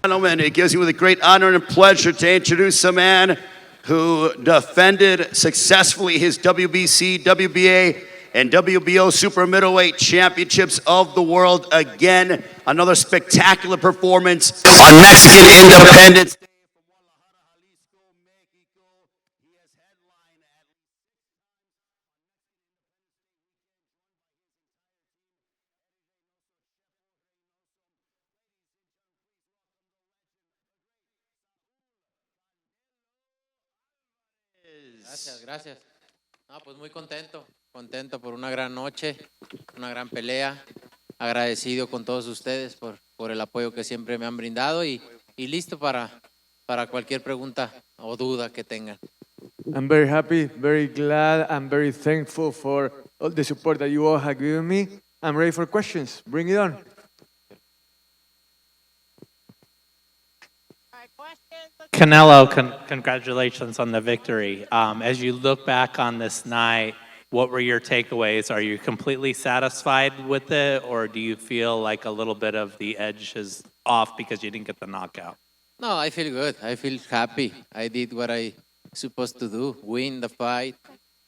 Gentlemen, it gives me the great honor and pleasure to introduce a man who defended successfully his WBC, WBA, and WBO super middleweight championships of the world. Again, another spectacular performance on Mexican Independence Day. Gracias, gracias. No, pues muy contento por una gran noche, una gran pelea. Agradecido con todos ustedes por el apoyo que siempre me han brindado y listo para cualquier pregunta o duda que tengan. I'm very happy, very glad, and very thankful for all the support that you all have given me. I'm ready for questions. Bring it on. Canelo, congratulations on the victory. As you look back on this night, what were your takeaways? Are you completely satisfied with it, or do you feel like a little bit of the edge is off because you didn't get the knockout? No, I feel good. I feel happy. I did what I supposed to do, win the fight,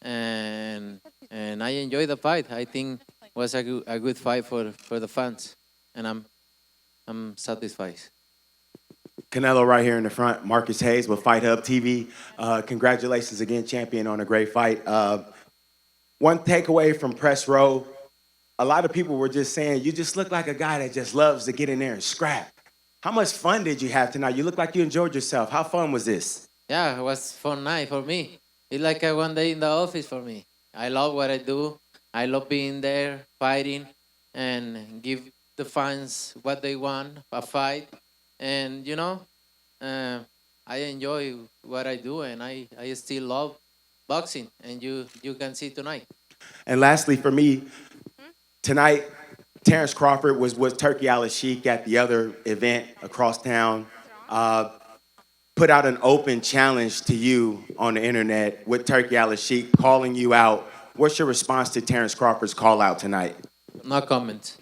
and I enjoyed the fight. I think it was a good fight for the fans, and I'm satisfied. Canelo right here in the front, Marcus Hayes with Fight Hub TV. Congratulations again, champion, on a great fight. One takeaway from press row, a lot of people were just saying, you just look like a guy that just loves to get in there and scrap. How much fun did you have tonight? You look like you enjoyed yourself. How fun was this? Yeah, it was a fun night for me. It's like a one day in the office for me. I love what I do. I love being there, fighting, and give the fans what they want, a fight. And, you know, I enjoy what I do, and I still love boxing, and you can see tonight. And lastly, for me, tonight, Terence Crawford was with Turkey Al-Sheikh at the other event across town. Put out an open challenge to you on the internet with Turkey Al-Sheikh calling you out. What's your response to Terence Crawford's call out tonight? No comments.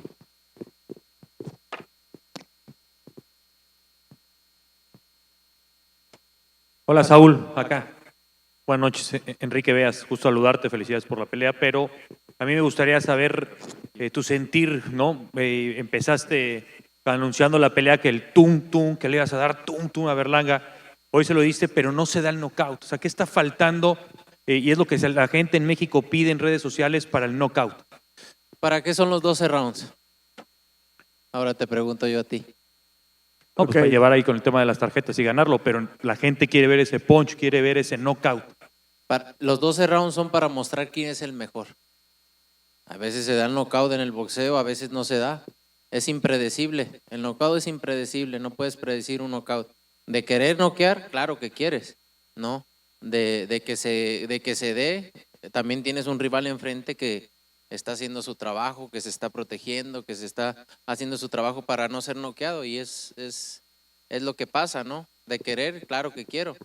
Hola Saúl, acá. Buenas noches, Enrique Beas, gusto saludarte, felicidades por la pelea, pero a mí me gustaría saber tu sentir, ¿no? Empezaste anunciando la pelea que el tum, que le ibas a dar tum a Berlanga, hoy se lo diste, pero no se da el knockout. O sea, ¿qué está faltando? Y es lo que la gente en México pide en redes sociales para el knockout. ¿Para qué son los 12 rounds? Ahora te pregunto yo a ti. No, pues para llevar ahí con el tema de las tarjetas y ganarlo, pero la gente quiere ver ese punch, quiere ver ese knockout. Los 12 rounds son para mostrar quién es el mejor. A veces se da el knockout en el boxeo, a veces no se da. Es impredecible. El knockout es impredecible, no puedes predecir un knockout. De querer noquear, claro que quieres, ¿no? De que se dé, también tienes un rival enfrente que está haciendo su trabajo, que se está protegiendo, que se está haciendo su trabajo para no ser noqueado, y es lo que pasa, ¿no? De querer, claro que quiero.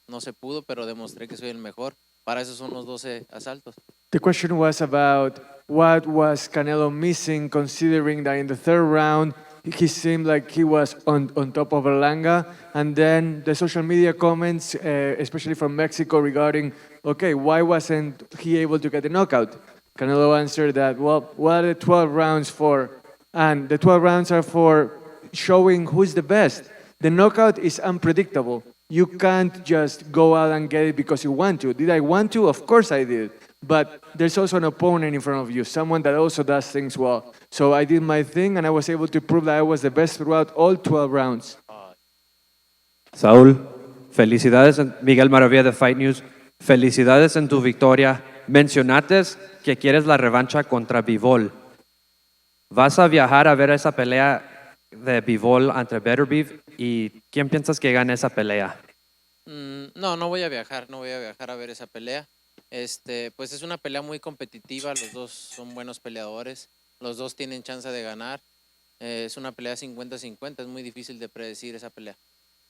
No se pudo, pero demostré que soy el mejor. Para eso son los 12 asaltos. The question was about what was Canelo missing, considering that in the third round he seemed like he was on top of Berlanga, and then the social media comments, especially from Mexico, regarding, okay, why wasn't he able to get the knockout? Canelo answered that, well, what are the 12 rounds for? And the 12 rounds are for showing who's the best. The knockout is unpredictable. You can't just go out and get it because you want to. Did I want to? Of course I did. But there's also an opponent in front of you, someone that also does things well. So I did my thing, and I was able to prove that I was the best throughout all 12 rounds. Saúl, felicidades, Miguel Maravilla de Fight News. Felicidades en tu victoria. Mencionaste que quieres la revancha contra Bivol. ¿Vas a viajar a ver esa pelea de Bivol ante Beterbiev? ¿Y quién piensas que gane esa pelea? No voy a viajar, a ver esa pelea. Pues es una pelea muy competitiva, los dos son buenos peleadores, los dos tienen chance de ganar. Es una pelea 50-50, es muy difícil de predecir esa pelea.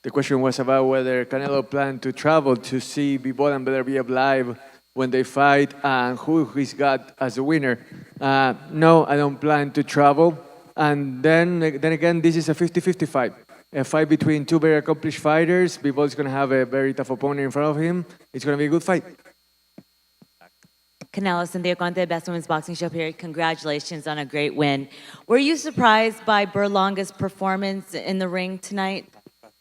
The question was about whether Canelo planned to travel to see Bivol and Beterbiev live when they fight and who he's got as a winner. No, I don't plan to travel. And then again, this is a 50-50 fight. a fight between two very accomplished fighters. Bivol's going to have a very tough opponent in front of him. It's going to be a good fight. Canelo, Cynthia Conte, Best Women's Boxing Show here. Congratulations on a great win. Were you surprised by Berlanga's performance in the ring tonight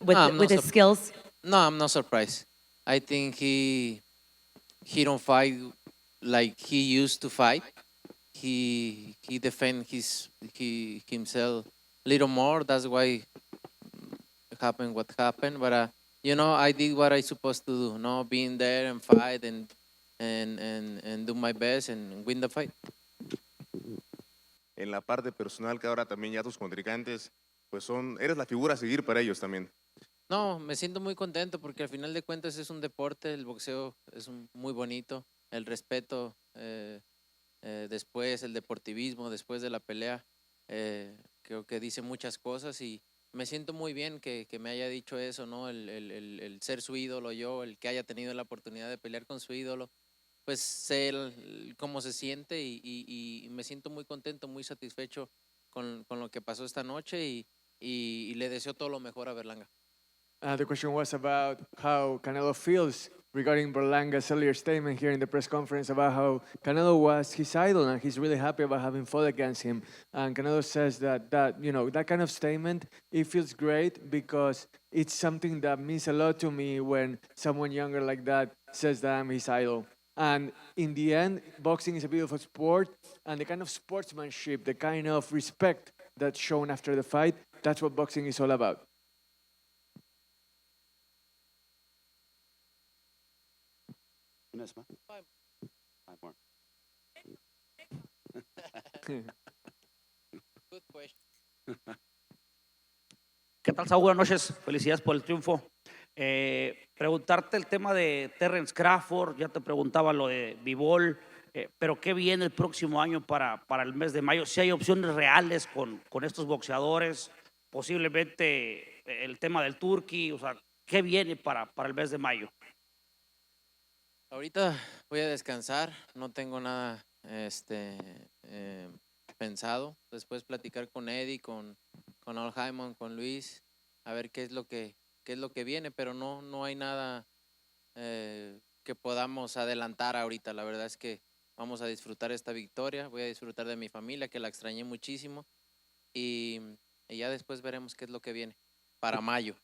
with his skills? No, I'm not surprised. I think he don't fight like he used to fight. He defend himself a little more. That's why happened what happened. But you know, I did what I supposed to do. No, being there and fight and do my best and win the fight. En la parte personal, que ahora también ya tus contrincantes, pues eres la figura a seguir para ellos también. No, me siento muy contento porque al final de cuentas es un deporte, el boxeo es muy bonito, el respeto después, el deportivismo después de la pelea, creo que dice muchas cosas y me siento muy bien que me haya dicho eso, ¿no? El ser su ídolo yo, el que haya tenido la oportunidad de pelear con su ídolo, pues sé cómo se siente y me siento muy contento, muy satisfecho con lo que pasó esta noche y le deseo todo lo mejor a Berlanga. The question was about how Canelo feels regarding Berlanga's earlier statement here in the press conference about how Canelo was his idol and he's really happy about having fought against him. And Canelo says that you know, that kind of statement, it feels great because it's something that means a lot to me when someone younger like that says that I'm his idol. And in the end, boxing is a beautiful sport, and the kind of sportsmanship, the kind of respect that's shown after the fight, that's what boxing is all about. Five more. Good question. ¿Qué tal, Saúl? Buenas noches. Felicidades por el triunfo. Preguntarte el tema de Terence Crawford, ya te preguntaba lo de Bivol, pero ¿qué viene el próximo año para el mes de mayo? Si hay opciones reales con estos boxeadores, posiblemente el tema del Turqui, o sea, ¿qué viene para el mes de mayo? Ahorita voy a descansar, no tengo nada pensado. Después platicar con Eddie, con Aljaimon, con Luis, a ver qué es lo que viene, pero no hay nada que podamos adelantar ahorita. La verdad es que vamos a disfrutar esta victoria, voy a disfrutar de mi familia, que la extrañé muchísimo, y ya después veremos qué es lo que viene para mayo.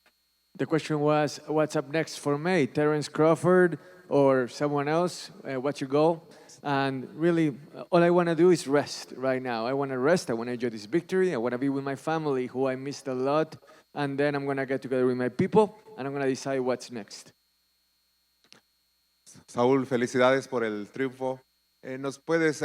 The question was, what's up next for May? Terence Crawford or someone else? What's your goal? And really, all I want to do is rest right now. I want to rest. I want to enjoy this victory. I want to be with my family, who I missed a lot. And then I'm going to get together with my people, and I'm going to decide what's next. Saúl, felicidades por el triunfo. ¿Nos puedes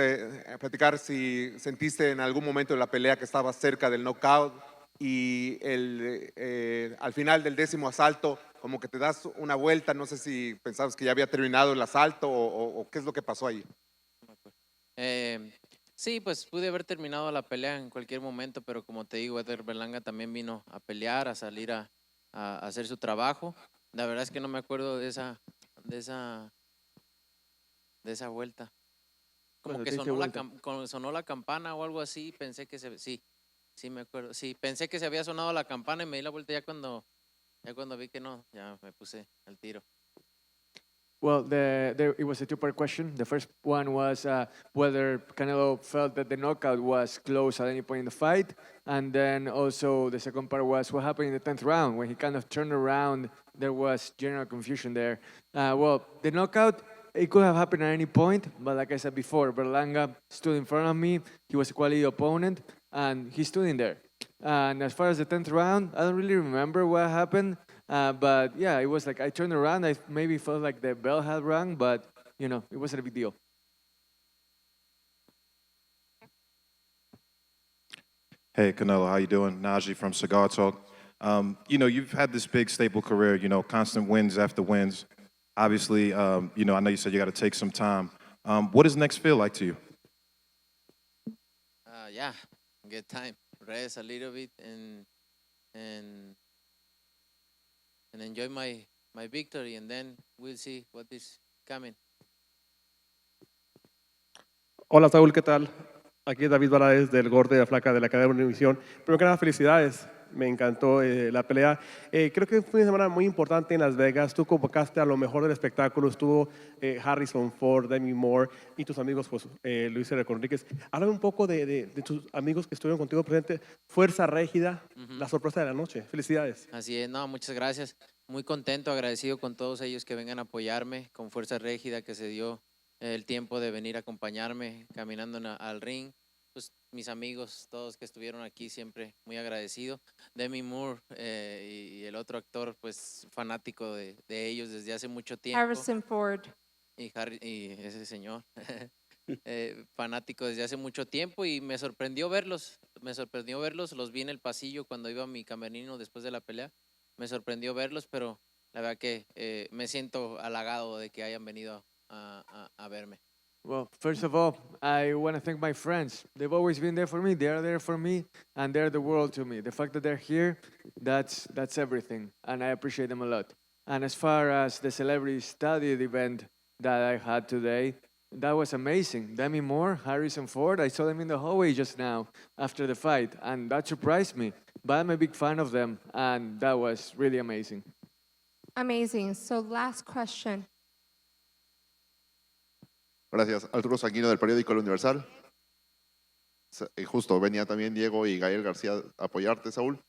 platicar si sentiste en algún momento de la pelea que estabas cerca del knockout y al final del 10º asalto, como que te das una vuelta? No sé si pensabas que ya había terminado el asalto o qué es lo que pasó ahí. Sí, pues pude haber terminado la pelea en cualquier momento, pero como te digo, Edgar Berlanga también vino a pelear, a salir a hacer su trabajo. La verdad es que no me acuerdo de esa vuelta. Como que sonó la campana o algo así, pensé que sí me acuerdo. Sí, pensé que se había sonado la campana y me di la vuelta ya cuando vi que no, ya me puse al tiro. Well, it was a two-part question. The first one was whether Canelo felt that the knockout was close at any point in the fight. And then also the second part was what happened in the 10th round. When he kind of turned around, there was general confusion there. Well, the knockout, it could have happened at any point, but like I said before, Berlanga stood in front of me. He was a quality opponent, and he stood in there. And as far as the 10th round, I don't really remember what happened. But yeah, it was like I turned around. I maybe felt like the bell had rung, but you know, it wasn't a big deal. Hey, Canelo, how you doing? Najee from Cigar Talk. You know, you've had this big staple career, you know, constant wins after wins. Obviously, you know, I know you said you got to take some time. What does next feel like to you? Yeah, get time, rest a little bit, and enjoy my victory, and then we'll see what is coming. Hola Saúl, ¿qué tal? Aquí David Valadez del Gordo y la Flaca de la cadena de Univisión. Primero que nada, felicidades. Me encantó la pelea. Creo que fue una semana muy importante en Las Vegas. Tú convocaste a lo mejor del espectáculo. Estuvo Harrison Ford, Demi Moore y tus amigos, pues, Luis R. Conríquez. Háblame un poco de tus amigos que estuvieron contigo presente. Fuerza Régida, la sorpresa de la noche. Felicidades. Así es, no, muchas gracias. Muy contento, agradecido con todos ellos que vengan a apoyarme, con Fuerza Régida que se dio el tiempo de venir a acompañarme caminando al ring. Pues mis amigos, todos que estuvieron aquí, siempre muy agradecido. Demi Moore y el otro actor, pues fanático de ellos desde hace mucho tiempo. Harrison Ford. Y ese señor, fanático desde hace mucho tiempo y me sorprendió verlos, los vi en el pasillo cuando iba a mi camerino después de la pelea, me sorprendió verlos, pero la verdad que me siento halagado de que hayan venido a verme. Well, first of all, I want to thank my friends. They've always been there for me. They are there for me, and they're the world to me. The fact that they're here, that's everything, and I appreciate them a lot. And as far as the celebrity studied event that I had today, that was amazing. Demi Moore, Harrison Ford, I saw them in the hallway just now after the fight, and that surprised me. But I'm a big fan of them, and that was really amazing. Amazing. So last question. Gracias. Arturo Sanguino del periódico El Universal. Justo, venía también Diego y Gael García a apoyarte, Saúl.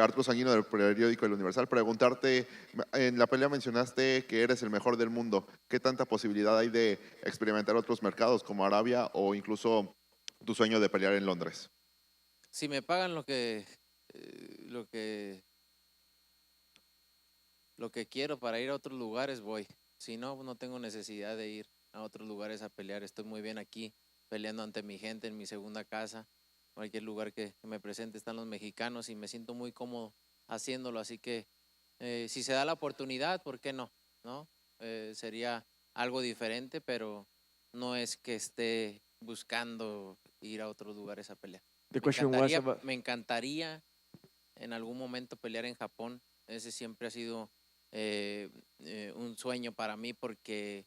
Arturo Sanguino del periódico El Universal, preguntarte, en la pelea mencionaste que eres el mejor del mundo. ¿Qué tanta posibilidad hay de experimentar otros mercados como Arabia o incluso tu sueño de pelear en Londres? Si me pagan lo que quiero para ir a otros lugares, voy. Si no, no tengo necesidad de ir a otros lugares a pelear. Estoy muy bien aquí, peleando ante mi gente en mi segunda casa. Cualquier lugar que me presente están los mexicanos y me siento muy cómodo haciéndolo. Así que si se da la oportunidad, ¿por qué no? ¿No? Sería algo diferente, pero no es que esté buscando ir a otros lugares a pelear. Me encantaría en algún momento pelear en Japón. Ese siempre ha sido un sueño para mí porque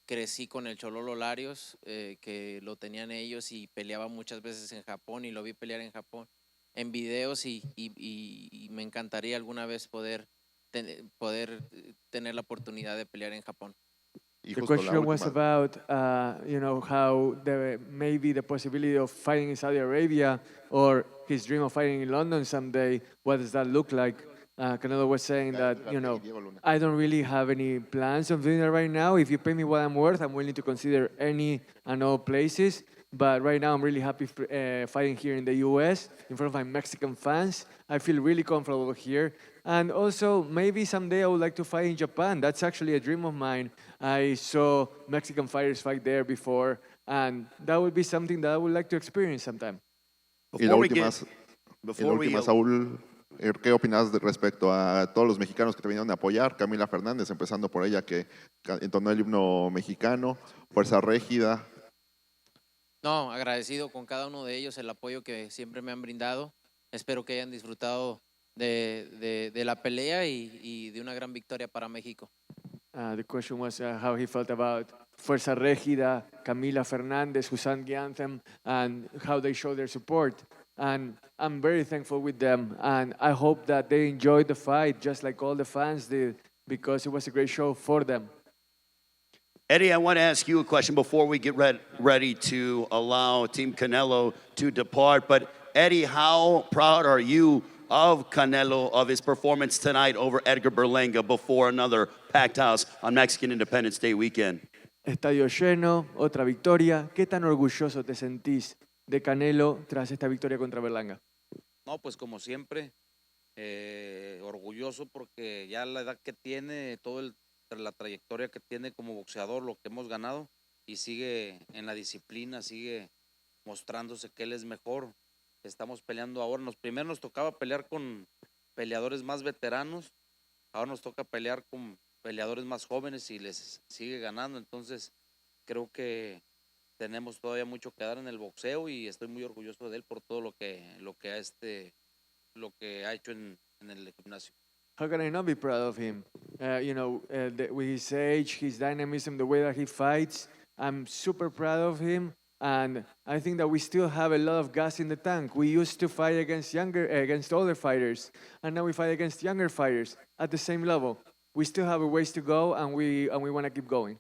crecí con el Chololo Larios, que lo tenían ellos y peleaba muchas veces en Japón y lo vi pelear en Japón en videos y me encantaría alguna vez poder tener la oportunidad de pelear en Japón. The question was about, how maybe the possibility of fighting in Saudi Arabia or his dream of fighting in London someday. What does that look like? Canelo was saying that, I don't really have any plans of doing that right now. If you pay me what I'm worth, I'm willing to consider any and all places. But right now, I'm really happy fighting here in the U.S. in front of my Mexican fans. I feel really comfortable here. And also, maybe someday I would like to fight in Japan. That's actually a dream of mine. I saw Mexican fighters fight there before, and that would be something that I would like to experience sometime. Y la última, Saúl, ¿qué opinas respecto a todos los mexicanos que te vinieron a apoyar? Camila Fernández, empezando por ella, que entonó el himno mexicano, Fuerza Régida. No, agradecido con cada uno de ellos el apoyo que siempre me han brindado. Espero que hayan disfrutado de la pelea y de una gran victoria para México. The question was how he felt about Fuerza Régida, Camila Fernández, who sang the anthem, and how they show their support. And I'm very thankful with them, and I hope that they enjoyed the fight just like all the fans did, because it was a great show for them. Eddie, I want to ask you a question before we get ready to allow Team Canelo to depart. But Eddie, how proud are you of Canelo, of his performance tonight over Edgar Berlanga before another packed house on Mexican Independence Day weekend? Estadio lleno, otra victoria. ¿Qué tan orgulloso te sentís de Canelo tras esta victoria contra Berlanga? No, pues como siempre, orgulloso porque ya la edad que tiene, la trayectoria que tiene como boxeador, lo que hemos ganado, y sigue en la disciplina, sigue mostrándose que él es mejor. Estamos peleando ahora. Primero nos tocaba pelear con peleadores más veteranos, ahora nos toca pelear con peleadores más jóvenes y les sigue ganando. Entonces creo que tenemos todavía mucho que dar en el boxeo y estoy muy orgulloso de él por todo lo que ha hecho en el gimnasio. How can I not be proud of him? With his age, his dynamism, the way that he fights, I'm super proud of him. And I think that we still have a lot of gas in the tank. We used to fight against older fighters, and now we fight against younger fighters at the same level. We still have a ways to go, and we want to keep going.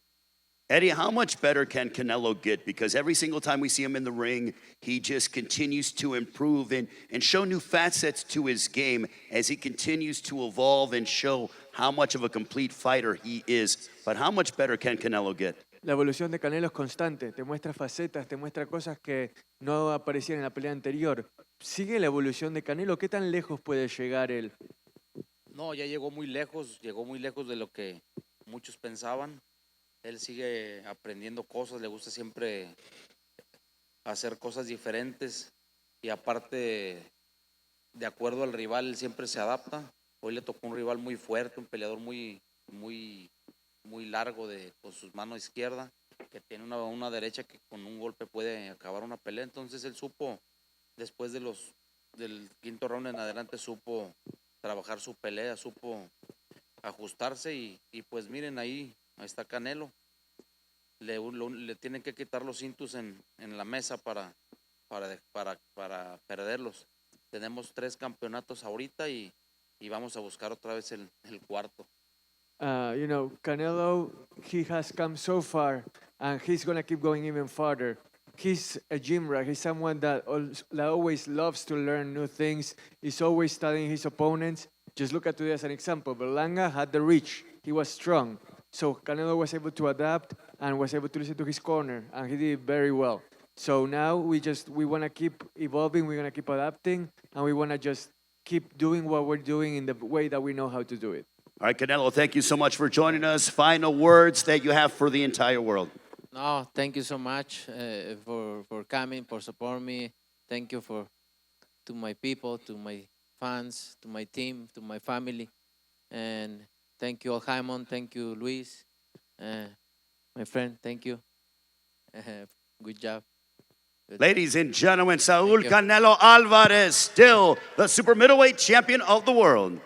Eddie, how much better can Canelo get? Because every single time we see him in the ring, he just continues to improve and show new facets to his game as he continues to evolve and show how much of a complete fighter he is. But how much better can Canelo get? La evolución de Canelo es constante, te muestra facetas, te muestra cosas que no aparecían en la pelea anterior. ¿Sigue la evolución de Canelo? ¿Qué tan lejos puede llegar él? No, ya llegó muy lejos de lo que muchos pensaban. Él sigue aprendiendo cosas, le gusta siempre hacer cosas diferentes y aparte, de acuerdo al rival, él siempre se adapta. Hoy le tocó un rival muy fuerte, un peleador muy largo con su mano izquierda, que tiene una derecha que con un golpe puede acabar una pelea. Entonces él supo, después del quinto round en adelante, supo trabajar su pelea, supo ajustarse y pues miren ahí está Canelo. Le tienen que quitar los cintos en la mesa para perderlos. Tenemos 3 campeonatos ahorita y vamos a buscar otra vez el cuarto. Canelo, he has come so far, and he's going to keep going even farther. He's a gym rat. He's someone that always loves to learn new things. He's always studying his opponents. Just look at today as an example. Berlanga had the reach. He was strong. So Canelo was able to adapt and was able to listen to his corner, and he did very well. So now we want to keep evolving, we're going to keep adapting, and we want to just keep doing what we're doing in the way that we know how to do it. All right, Canelo, thank you so much for joining us. Final words that you have for the entire world. No, thank you so much for coming, for supporting me. Thank you to my people, to my fans, to my team, to my family. And thank you, Jaimon. Thank you, Luis. My friend, thank you. Good job. Ladies and gentlemen, Saul Canelo Alvarez, still the super middleweight champion of the world.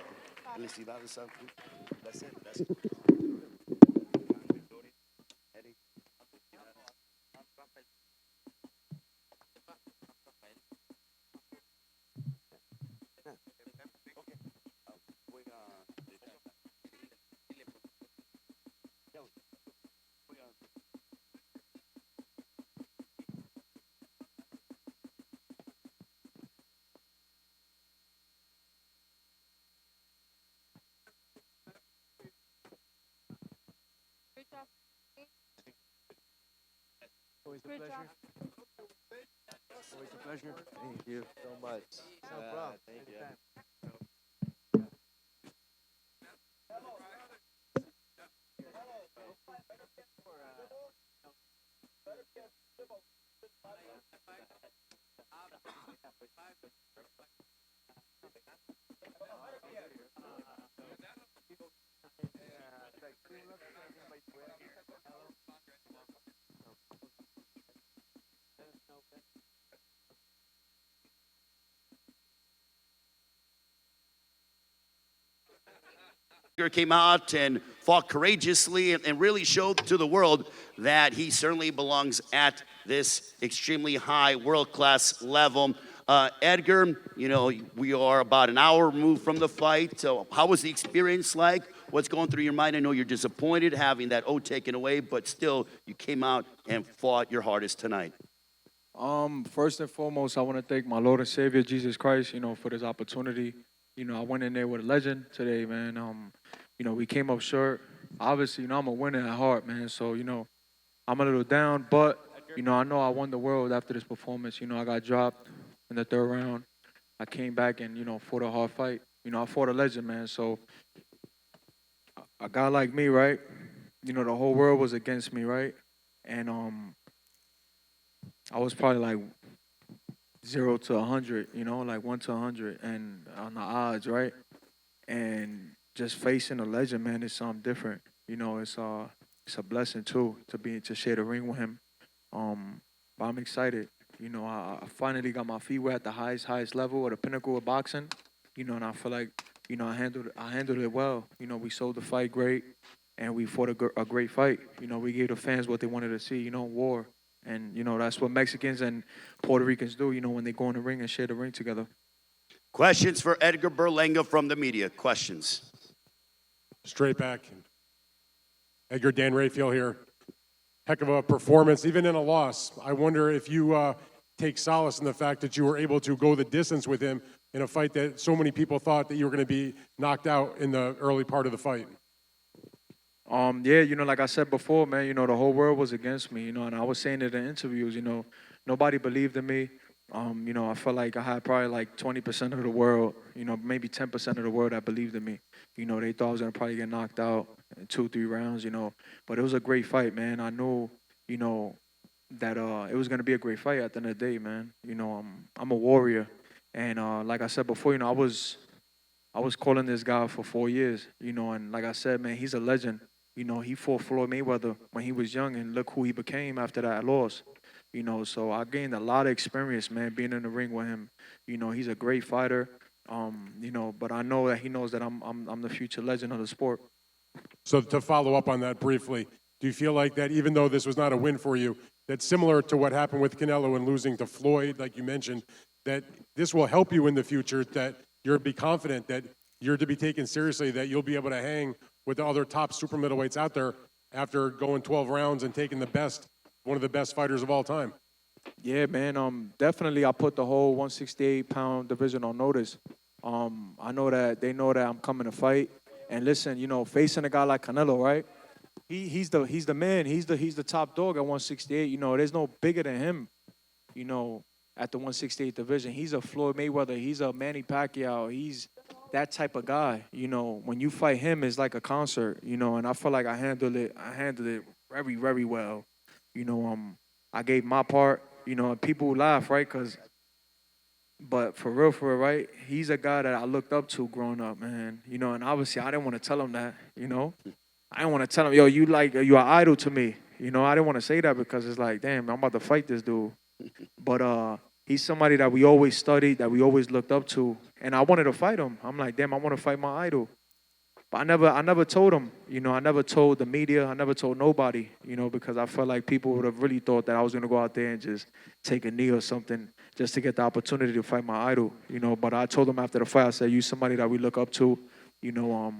Always a pleasure. Always a pleasure. Thank you so much. No problem. Thank you. Came out and fought courageously and really showed to the world that he certainly belongs at this extremely high world-class level. Edgar, we are about an hour removed from the fight. So how was the experience like? What's going through your mind? I know you're disappointed having that O taken away, but still you came out and fought your hardest tonight. First and foremost, I want to thank my Lord and Savior, Jesus Christ, for this opportunity. I went in there with a legend today, man. We came up short. Obviously, I'm a winner at heart, man. So, I'm a little down, but, I know I won the world after this performance. I got dropped in the 3rd round. I came back and, fought a hard fight. I fought a legend, man. So, a guy like me, right? The whole world was against me, right? And I was probably like 0 to 100, like 1 to 100, and on the odds, right? And just facing a legend, man, is something different. It's a blessing too to share the ring with him. But I'm excited. I finally got my feet wet at the highest level, at the pinnacle of boxing. And I feel like I handled it well. We sold the fight great, and we fought a great fight. We gave the fans what they wanted to see. War. And, you know, that's what Mexicans and Puerto Ricans do, you know, when they go in the ring and share the ring together. Questions for Edgar Berlanga from the media. Questions. Straight back. Edgar, Dan Rayfield here. Heck of a performance, even in a loss. I wonder if you take solace in the fact that you were able to go the distance with him in a fight that so many people thought that you were going to be knocked out in the early part of the fight. Yeah, you know, like I said before, man, you know, the whole world was against me, you know, and I was saying it in interviews, you know, nobody believed in me. You know, I felt like I had probably like 20% of the world, you know, maybe 10% of the world that believed in me. You know, they thought I was going to probably get knocked out in 2-3 rounds, you know, but it was a great fight, man. I knew, you know, that it was going to be a great fight at the end of the day, man. You know, I'm a warrior. And like I said before, you know, I was calling this guy for 4 years, you know, and like I said, man, he's a legend. You know, he fought Floyd Mayweather when he was young, and look who he became after that loss. You know, so I gained a lot of experience, man, being in the ring with him. You know, he's a great fighter. You know, but I know that he knows that I'm the future legend of the sport. So to follow up on that briefly, do you feel like that even though this was not a win for you, that similar to what happened with Canelo and losing to Floyd, like you mentioned, that this will help you in the future, that you'll be confident that you're to be taken seriously, that you'll be able to hang with the other top super middleweights out there after going 12 rounds and taking one of the best fighters of all time? Yeah, man. Definitely, I put the whole 168-pound division on notice. I know that they know that I'm coming to fight. And listen, you know, facing a guy like Canelo, right? He's the man. He's the top dog at 168. You know, there's no bigger than him. You know, at the 168 division, he's a Floyd Mayweather. He's a Manny Pacquiao. He's that type of guy. You know, when you fight him, it's like a concert. You know, and I feel like I handled it very, very well. You know, I gave my part. You know, and people laugh, right? But for real, right? He's a guy that I looked up to growing up, man. You know, and obviously I didn't want to tell him that. You know, I didn't want to tell him, yo, you're an idol to me. You know, I didn't want to say that because it's like, damn, I'm about to fight this dude. But he's somebody that we always studied, that we always looked up to, and I wanted to fight him. I'm like, damn, I want to fight my idol. But I never told him, you know, I never told the media, I never told nobody, you know, because I felt like people would have really thought that I was going to go out there and just take a knee or something just to get the opportunity to fight my idol, you know. But I told him after the fight, I said, you somebody that we look up to, you know,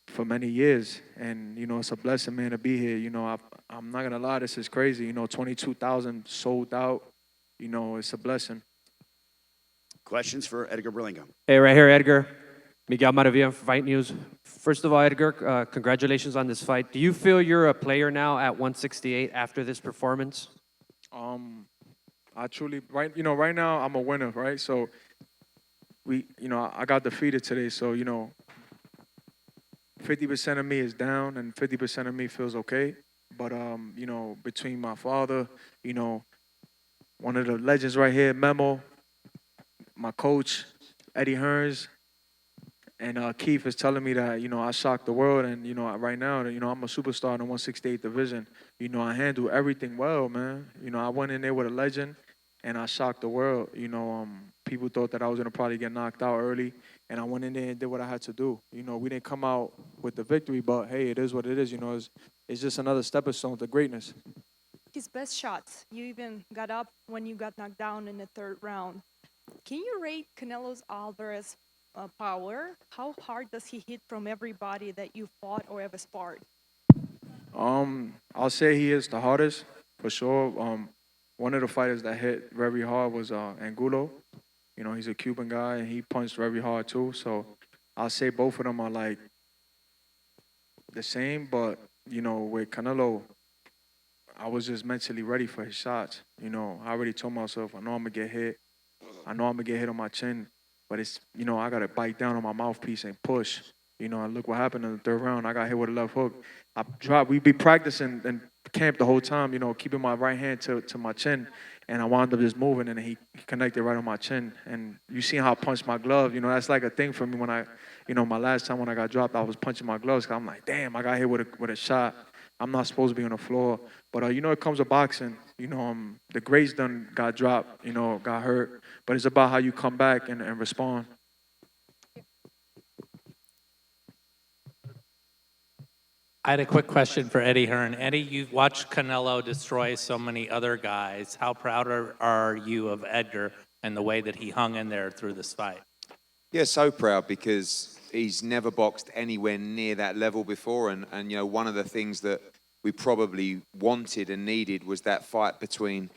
for many years. And, you know, it's a blessing, man, to be here. You know, I'm not going to lie, this is crazy. You know, 22,000 sold out. You know, it's a blessing. Questions for Edgar Berlanga. Hey, right here, Edgar. Miguel Maravilla, Fight News. First of all, Edgar, congratulations on this fight. Do you feel you're a player now at 168 after this performance? I truly, right now I'm a winner, right? So I got defeated today. So, you know, 50% of me is down and 50% of me feels okay. But, you know, between my father, you know, one of the legends right here, Memo, my coach, Eddie Hearns, and Keith is telling me that, you know, I shocked the world. And, you know, right now, you know, I'm a superstar in the 168 division. You know, I handle everything well, man. You know, I went in there with a legend, and I shocked the world. You know, people thought that I was going to probably get knocked out early, and I went in there and did what I had to do. You know, we didn't come out with the victory, but, hey, it is what it is. You know, it's just another stepping stone to greatness. His best shots. You even got up when you got knocked down in the third round. Can you rate Canelo Alvarez power? How hard does he hit from everybody that you fought or ever sparred? I'll say he is the hardest for sure. One of the fighters that hit very hard was Angulo. You know, he's a Cuban guy and he punched very hard too. So I'll say both of them are like the same, but you know, with Canelo, I was just mentally ready for his shots. You know, I already told myself, I know I'm gonna get hit. I know I'm gonna get hit on my chin. But it's, you know, I got to bite down on my mouthpiece and push. You know, and look what happened in the third round. I got hit with a left hook. We be practicing in camp the whole time, you know, keeping my right hand to my chin. And I wound up just moving, and he connected right on my chin. And you see how I punched my glove. You know, that's like a thing for me when my last time when I got dropped, I was punching my gloves. 'Cause I'm like, damn, I got hit with a shot. I'm not supposed to be on the floor. But, you know, it comes with boxing. You know, the greats done got dropped, you know, got hurt. But it's about how you come back and respond. I had a quick question for Eddie Hearn. Eddie, you've watched Canelo destroy so many other guys. How proud are you of Edgar and the way that he hung in there through this fight? Yeah, so proud because he's never boxed anywhere near that level before. And you know, one of the things that we probably wanted and needed was that fight between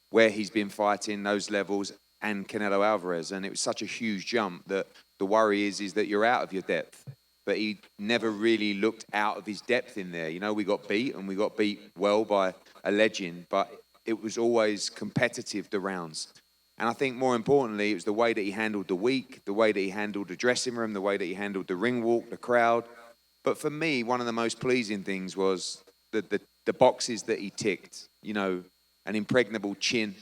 where he's been fighting, those levels, and Canelo Alvarez. And it was such a huge jump that the worry is that you're out of your depth. But he never really looked out of his depth in there. You know, we got beat, and we got beat well by a legend, but it was always competitive, the rounds. And I think more importantly, it was the way that he handled the week, the way that he handled the dressing room, the way that he handled the ring walk, the crowd. But for me, one of the most pleasing things was the boxes that he ticked. You know, an impregnable chin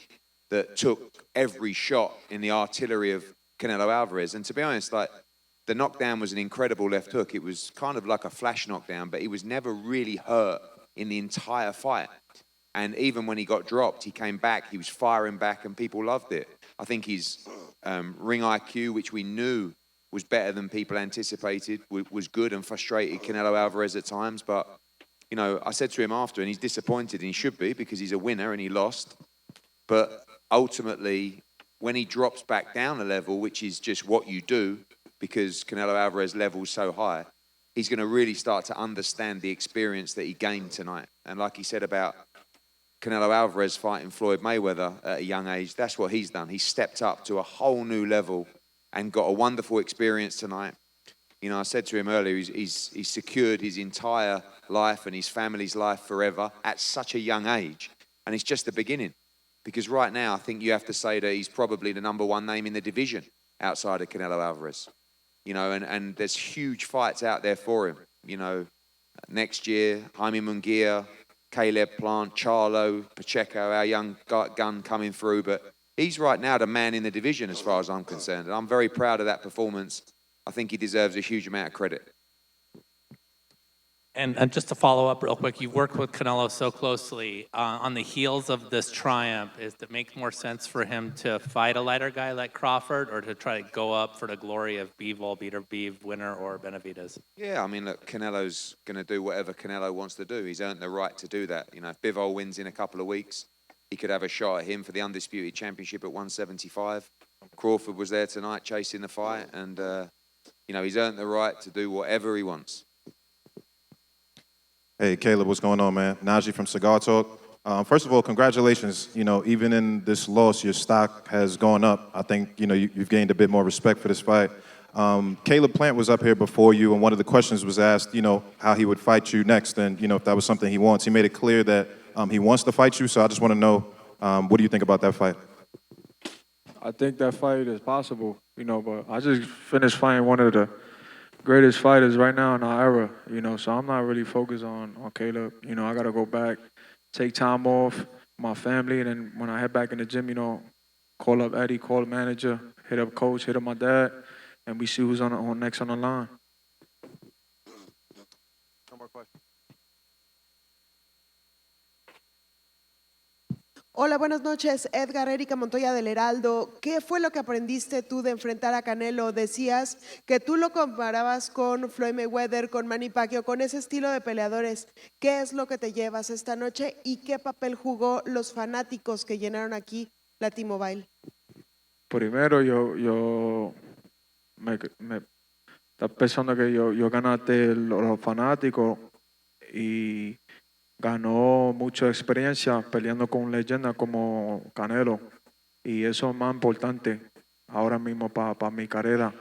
that took every shot in the artillery of Canelo Alvarez. And to be honest, like, the knockdown was an incredible left hook. It was kind of like a flash knockdown, but he was never really hurt in the entire fight. And even when he got dropped, he came back, he was firing back, and people loved it. I think his ring IQ, which we knew was better than people anticipated, was good and frustrated Canelo Alvarez at times. But, you know, I said to him after, and he's disappointed, and he should be because he's a winner and he lost. But ultimately, when he drops back down a level, which is just what you do, because Canelo Alvarez level's so high, he's going to really start to understand the experience that he gained tonight. And like he said about Canelo Alvarez fighting Floyd Mayweather at a young age, that's what he's done. He's stepped up to a whole new level and got a wonderful experience tonight. You know, I said to him earlier, he's secured his entire life and his family's life forever at such a young age. And it's just the beginning. Because right now, I think you have to say that he's probably the #1 name in the division outside of Canelo Alvarez. You know, and there's huge fights out there for him. You know, next year, Jaime Munguia, Caleb Plant, Charlo, Pacheco, our young gun coming through. But he's right now the man in the division as far as I'm concerned. And I'm very proud of that performance. I think he deserves a huge amount of credit. And just to follow up real quick, you've worked with Canelo so closely. On the heels of this triumph, does it make more sense for him to fight a lighter guy like Crawford or to try to go up for the glory of Bivol, Peter Beeve, winner, or Benavidez? Yeah, I mean, look, Canelo's going to do whatever Canelo wants to do. He's earned the right to do that. You know, if Bivol wins in a couple of weeks, he could have a shot at him for the undisputed championship at 175. Crawford was there tonight chasing the fight, and, you know, he's earned the right to do whatever he wants. Hey, Caleb, what's going on, man? Najee from Cigar Talk. First of all, congratulations. You know, even in this loss, your stock has gone up. I think, you know, you've gained a bit more respect for this fight. Caleb Plant was up here before you, and one of the questions was asked, you know, how he would fight you next, and, you know, if that was something he wants. He made it clear that he wants to fight you, so I just want to know, what do you think about that fight? I think that fight is possible, you know, but I just finished fighting one of the greatest fighters right now in our era, you know, so I'm not really focused on Caleb. You know, I got to go back, take time off, my family, and then when I head back in the gym, you know, call up Eddie, call the manager, hit up coach, hit up my dad, and we see who's on next on the line. No more questions. Hola, buenas noches. Edgar, Erika Montoya del Heraldo. ¿Qué fue lo que aprendiste tú de enfrentar a Canelo? Decías que tú lo comparabas con Floyd Mayweather, con Manny Pacquiao, con ese estilo de peleadores. ¿Qué es lo que te llevas esta noche y qué papel jugó los fanáticos que llenaron aquí la T-Mobile? Primero, yo me está pensando que yo ganaste los fanáticos y ganó mucha experiencia peleando con leyendas como Canelo. Y eso es más importante ahora mismo para mi carrera,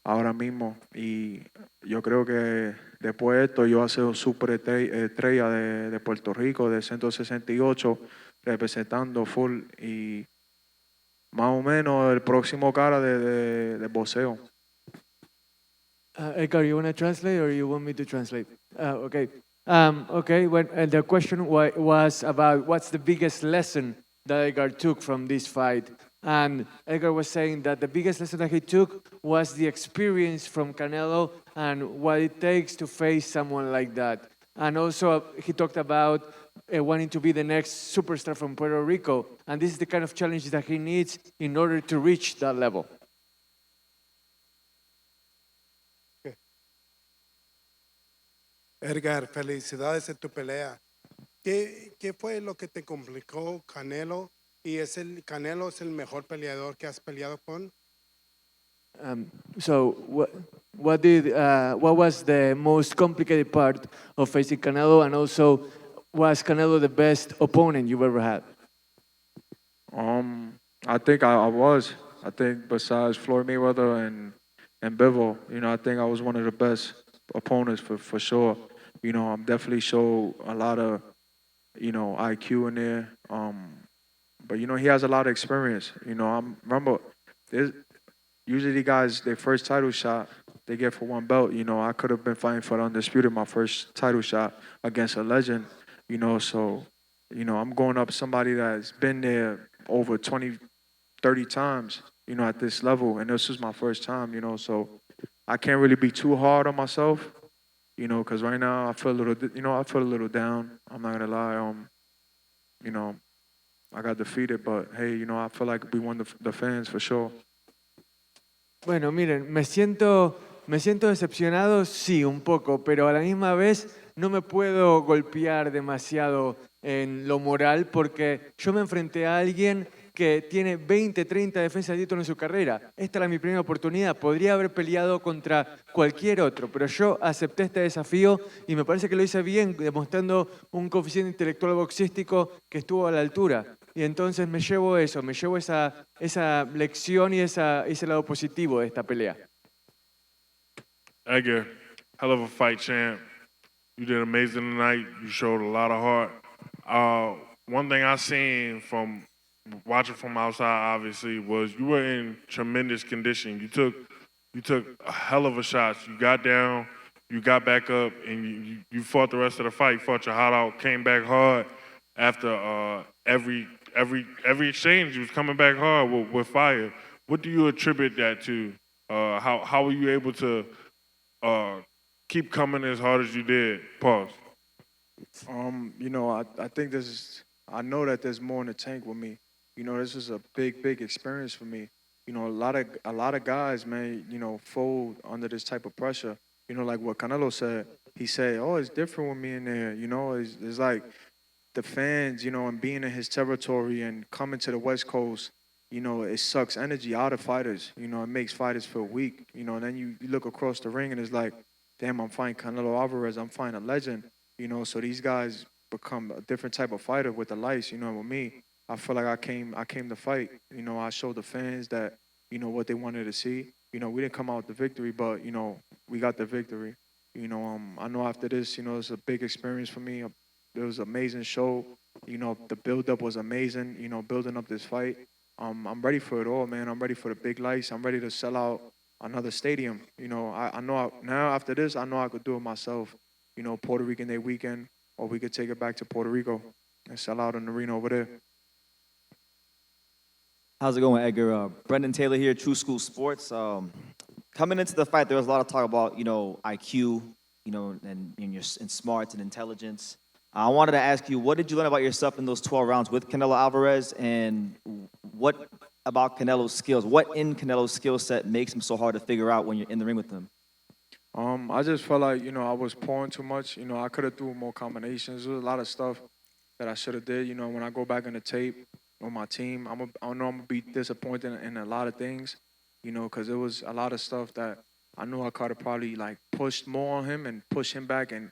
ahora mismo. Y yo creo que después de esto yo voy a ser un super estrella de Puerto Rico, de 168, representando full. Y más o menos el próximo cara de boxeo. Edgar, you want to translate or you want me to translate? Okay. Okay, the question was about what's the biggest lesson that Edgar took from this fight. And Edgar was saying that the biggest lesson that he took was the experience from Canelo and what it takes to face someone like that. And also he talked about wanting to be the next superstar from Puerto Rico. And this is the kind of challenge that he needs in order to reach that level. Edgar, felicidades en tu pelea. ¿Qué fue lo que te complicó Canelo? ¿Y Canelo es el mejor peleador que has peleado con? So what was the most complicated part of facing Canelo, and also was Canelo the best opponent you've ever had? I think I was. I think besides Floyd Mayweather and Bivol, I think I was one of the best opponents for sure. I'm definitely show a lot of, IQ in there. But he has a lot of experience. Remember, usually the guys, their first title shot, they get for one belt. I could have been fighting for the undisputed my first title shot against a legend. So, I'm going up somebody that's been there over 20, 30 times, at this level, and this is my first time, so I can't really be too hard on myself, because right now I feel a little down. I'm not gonna lie. I got defeated, but hey, I feel like we won the fans for sure. Bueno, miren, me siento decepcionado, sí, un poco, pero a la misma vez no me puedo golpear demasiado en lo moral porque yo me enfrenté a alguien que tiene 20, 30 defensas de título en su carrera. Esta era mi primera oportunidad. Podría haber peleado contra cualquier otro, pero yo acepté este desafío y me parece que lo hice bien, demostrando un coeficiente intelectual boxístico que estuvo a la altura. Y entonces me llevo eso, me llevo esa lección y ese lado positivo de esta pelea. Edgar, hell of a fight, champ. You did amazing tonight. You showed a lot of heart. One thing I seen from watching from outside, obviously, was you were in tremendous condition. You took a hell of a shots. You got down, you got back up, and you fought the rest of the fight. You fought your heart out, came back hard after every exchange. You was coming back hard with fire. What do you attribute that to? How were you able to keep coming as hard as you did? Pause. I think I know that there's more in the tank with me. This is a big experience for me. A lot of guys, man, fold under this type of pressure. Like what Canelo said. He said, "Oh, it's different with me in there." It's like the fans, and being in his territory and coming to the West Coast. It sucks energy out of fighters. It makes fighters feel weak. And then you look across the ring and it's like, damn, I'm fighting Canelo Alvarez. I'm fighting a legend. So these guys become a different type of fighter with the lights. With me, I feel like I came to fight. I showed the fans that, what they wanted to see. We didn't come out with the victory, but, we got the victory. I know after this, it's a big experience for me. It was an amazing show. The build-up was amazing, building up this fight. I'm ready for it all, man. I'm ready for the big lights. I'm ready to sell out another stadium. I know now after this, I know I could do it myself. Puerto Rican Day weekend, or we could take it back to Puerto Rico and sell out an arena over there. How's it going, Edgar? Brendan Taylor here, True School Sports. Coming into the fight, there was a lot of talk about, IQ, and smarts and intelligence. I wanted to ask you, what did you learn about yourself in those 12 rounds with Canelo Alvarez, and what about Canelo's skills? What in Canelo's skill set makes him so hard to figure out when you're in the ring with him? I just felt like, I was pouring too much. I could have threw more combinations. There was a lot of stuff that I should have did. When I go back in the tape with my team, I know I'm going to be disappointed in a lot of things, because there was a lot of stuff that I knew I could have probably, pushed more on him and push him back and,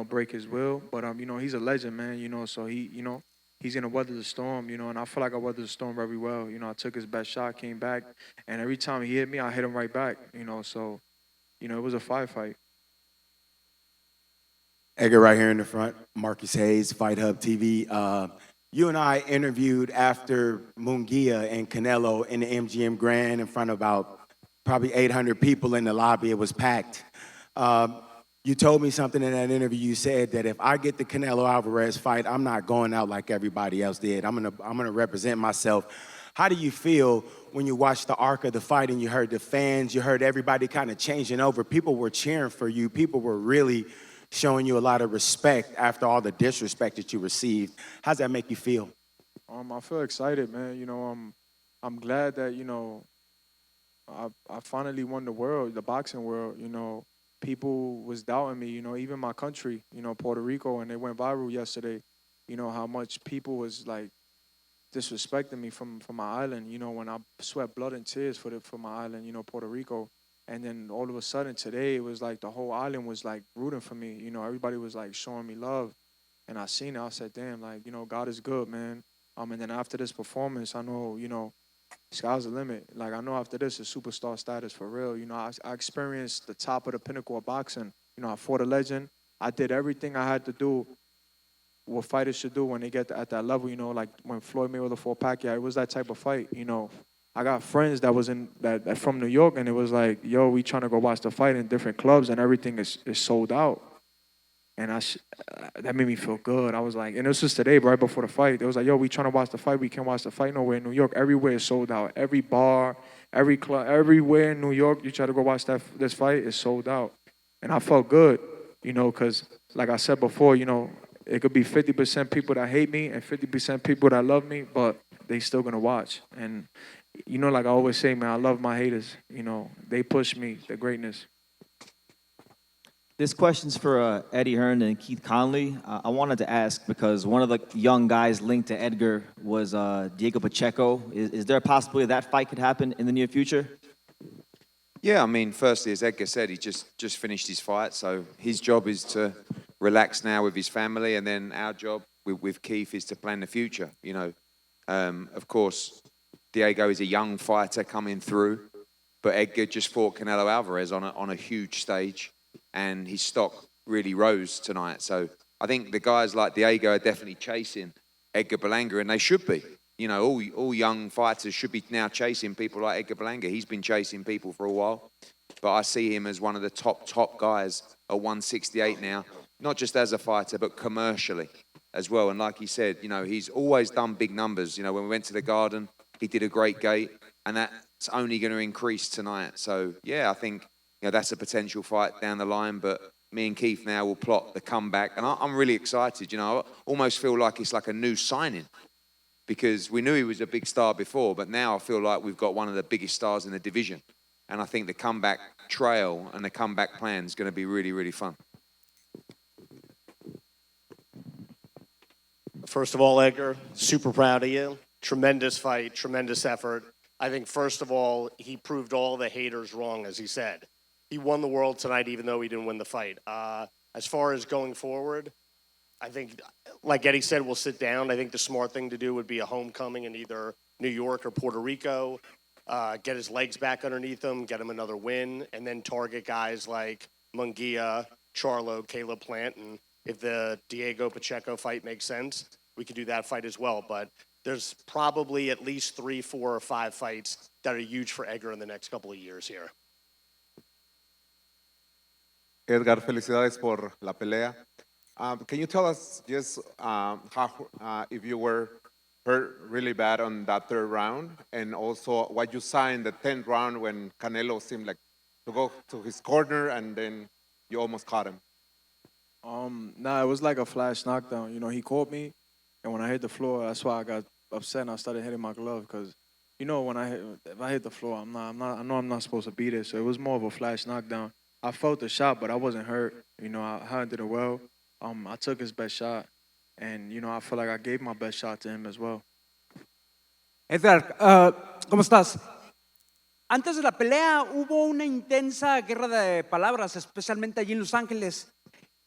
break his will. But, he's a legend, man, so he's going to weather the storm, and I feel like I weathered the storm very well. I took his best shot, came back, and every time he hit me, I hit him right back, so, it was a firefight. Edgar right here in the front, Marcus Hayes, Fight Hub TV. You and I interviewed after Munguia and Canelo in the MGM Grand in front of about probably 800 people in the lobby. It was packed. You told me something in that interview. You said that if I get the Canelo Alvarez fight, I'm not going out like everybody else did. I'm gonna represent myself. How do you feel when you watched the arc of the fight and you heard the fans, you heard everybody kind of changing over? People were cheering for you. People were really showing you a lot of respect after all the disrespect that you received. How's that make you feel? I feel excited, man. I'm glad that, I finally won the boxing world, people was doubting me, you know, even my country, you know, Puerto Rico, and it went viral yesterday, you know, how much people was like disrespecting me from my island, you know, when I sweat blood and tears for my island, you know, Puerto Rico. And then all of a sudden today, it was like the whole island was like rooting for me. You know, everybody was like showing me love. And I seen it, I said, damn, like, you know, God is good, man. And then after this performance, I know, you know, sky's the limit. Like, I know after this is superstar status for real. You know, I experienced the top of the pinnacle of boxing. You know, I fought a legend. I did everything I had to do what fighters should do when they get at that level, you know, like when Floyd Mayweather fought Pacquiao, it was that type of fight, you know. I got friends that was in that from New York, and it was like, yo, we trying to go watch the fight in different clubs, and everything is sold out. And that made me feel good. I was like, and this was today, right before the fight. It was like, yo, we trying to watch the fight. We can't watch the fight nowhere in New York. Everywhere is sold out. Every bar, every club, everywhere in New York, you try to go watch this fight, is sold out. And I felt good, you know, because like I said before, you know, it could be 50% people that hate me and 50% people that love me, but they still gonna watch. And you know, like I always say, man, I love my haters. You know, they push me to greatness. This question's for Eddie Hearn and Keith Conley. I wanted to ask because one of the young guys linked to Edgar was Diego Pacheco. Is there a possibility that fight could happen in the near future? Yeah, I mean, firstly, as Edgar said, he just finished his fight, so his job is to relax now with his family, and then our job with Keith is to plan the future. You know, of course, Diego is a young fighter coming through, but Edgar just fought Canelo Alvarez on a huge stage, and his stock really rose tonight. So I think the guys like Diego are definitely chasing Edgar Berlanga, and they should be. You know, all young fighters should be now chasing people like Edgar Berlanga. He's been chasing people for a while, but I see him as one of the top guys at 168 now, not just as a fighter, but commercially as well. And like he said, you know, he's always done big numbers. You know, when we went to the Garden, he did a great gate, and that's only going to increase tonight. So, yeah, I think, you know, that's a potential fight down the line, but me and Keith now will plot the comeback, and I'm really excited. You know, I almost feel like it's like a new signing, because we knew he was a big star before, but now I feel like we've got one of the biggest stars in the division. And I think the comeback trail and the comeback plan is going to be really, really fun. First of all, Edgar, super proud of you. Tremendous fight, tremendous effort. I think, first of all, he proved all the haters wrong, as he said. He won the world tonight, even though he didn't win the fight. As far as going forward, I think, like Eddie said, we'll sit down. I think the smart thing to do would be a homecoming in either New York or Puerto Rico, get his legs back underneath him, get him another win, and then target guys like Munguia, Charlo, Caleb Plant, and if the Diego Pacheco fight makes sense, we could do that fight as well. But there's probably at least 3, 4, or 5 fights that are huge for Edgar in the next couple of years here. Edgar, felicidades por la pelea. Can you tell us just how, if you were hurt really bad on that 3rd round, and also what you saw in the 10th round when Canelo seemed like to go to his corner and then you almost caught him? Nah, it was like a flash knockdown. You know, he caught me, and when I hit the floor, that's why I got upset and I started hitting my glove, because, you know, if I hit the floor, I know I'm not supposed to beat it. So it was more of a flash knockdown. I felt the shot, but I wasn't hurt. You know, I handled it well. I took his best shot, and, you know, I feel like I gave my best shot to him as well. Edgar, ¿cómo estás? Antes de la pelea hubo una intensa guerra de palabras, especialmente allí en Los Ángeles.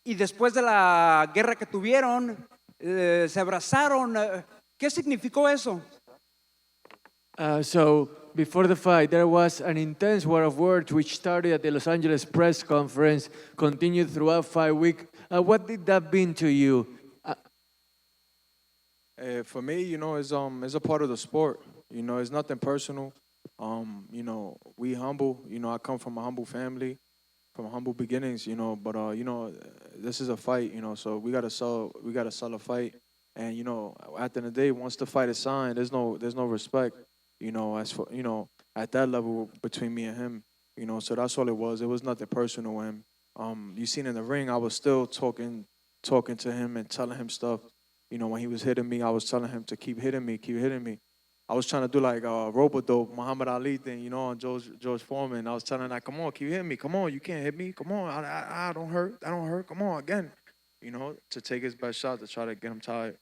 Y después de la guerra que tuvieron, se abrazaron. ¿Qué significó eso? So before the fight, there was an intense war of words which started at the Los Angeles press conference, continued throughout 5 weeks. What did that mean to you? For me, you know, it's a part of the sport. You know, it's nothing personal. You know, we humble. You know, I come from a humble family, from humble beginnings. You know, but you know, this is a fight. You know, so we gotta sell a fight. And, you know, at the end of the day, once the fight is signed, there's no respect. You know, as for, you know, at that level between me and him. You know, so that's all it was. It was nothing personal. And you seen in the ring, I was still talking to him and telling him stuff. You know, when he was hitting me, I was telling him to keep hitting me. I was trying to do like a rope-a-dope, Muhammad Ali thing, you know, on George Foreman. I was telling him, like, come on, keep hitting me. Come on, you can't hit me. Come on, I don't hurt. I don't hurt. Come on, again. You know, to take his best shot to try to get him tired.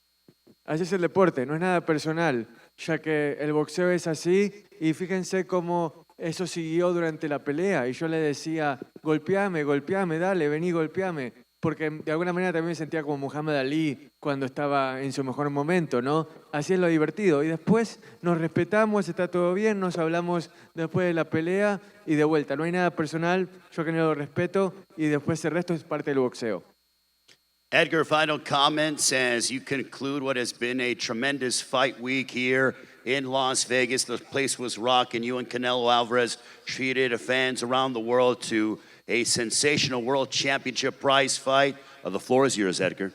Así es el deporte, no es nada personal, ya que el boxeo es así y fíjense cómo eso siguió durante la pelea y yo le decía, golpeame, golpeame, dale, vení, golpeame, porque de alguna manera también me sentía como Muhammad Ali cuando estaba en su mejor momento, ¿no? Así es lo divertido y después nos respetamos, está todo bien, nos hablamos después de la pelea y de vuelta, no hay nada personal, yo que no lo respeto y después el resto es parte del boxeo. Edgar, final comments as you conclude what has been a tremendous fight week here in Las Vegas. The place was rocking. You and Canelo Alvarez treated fans around the world to a sensational world championship prize fight. The floor is yours, Edgar.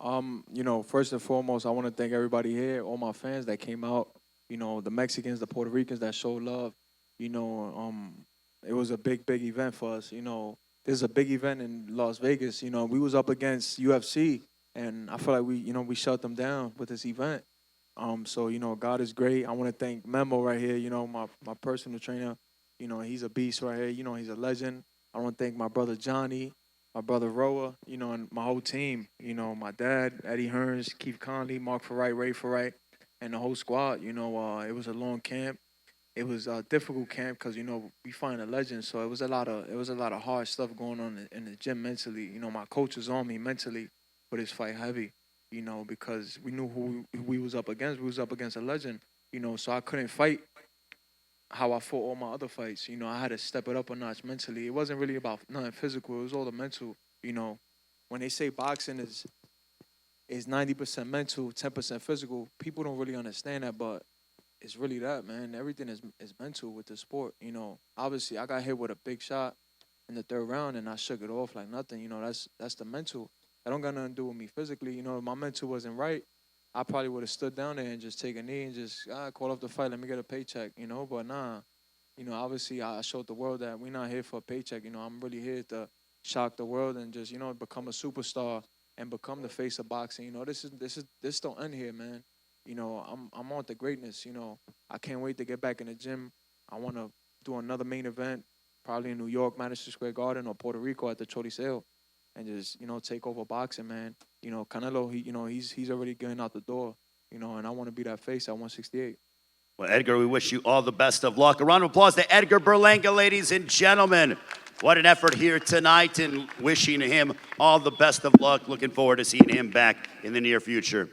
You know, first and foremost, I want to thank everybody here, all my fans that came out, you know, the Mexicans, the Puerto Ricans that showed love. You know, it was a big, big event for us, you know. There's a big event in Las Vegas. You know, we was up against UFC, and I feel like we shut them down with this event. So, you know, God is great. I want to thank Memo right here, you know, my personal trainer. You know, he's a beast right here. You know, he's a legend. I want to thank my brother Johnny, my brother Roa, you know, and my whole team. You know, my dad, Eddie Hearns, Keith Conley, Mark Ferrite, Ray Ferrite, and the whole squad. You know, it was a long camp. It was a difficult camp because, you know, we find a legend. So it was a lot of hard stuff going on in the gym mentally. You know, my coach was on me mentally for this fight heavy, you know, because we knew who we was up against. We was up against a legend, you know, so I couldn't fight how I fought all my other fights. You know, I had to step it up a notch mentally. It wasn't really about nothing physical. It was all the mental, you know. When they say boxing is 90% mental, 10% physical, people don't really understand that, but it's really that, man. Everything is mental with the sport, you know. Obviously, I got hit with a big shot in the third round, and I shook it off like nothing. You know, that's the mental. That don't got nothing to do with me physically. You know, if my mental wasn't right, I probably would have stood down there and just take a knee and just call off the fight. Let me get a paycheck, you know. But nah, you know, obviously I showed the world that we're not here for a paycheck. You know, I'm really here to shock the world and just, you know, become a superstar and become the face of boxing. You know, this don't end here, man. You know, I'm on to greatness. You know, I can't wait to get back in the gym. I want to do another main event, probably in New York, Madison Square Garden, or Puerto Rico at the Choriceo, and just, you know, take over boxing, man. You know, Canelo, he's already getting out the door. You know, and I want to be that face at 168. Well, Edgar, we wish you all the best of luck. A round of applause to Edgar Berlanga, ladies and gentlemen. What an effort here tonight, and wishing him all the best of luck. Looking forward to seeing him back in the near future.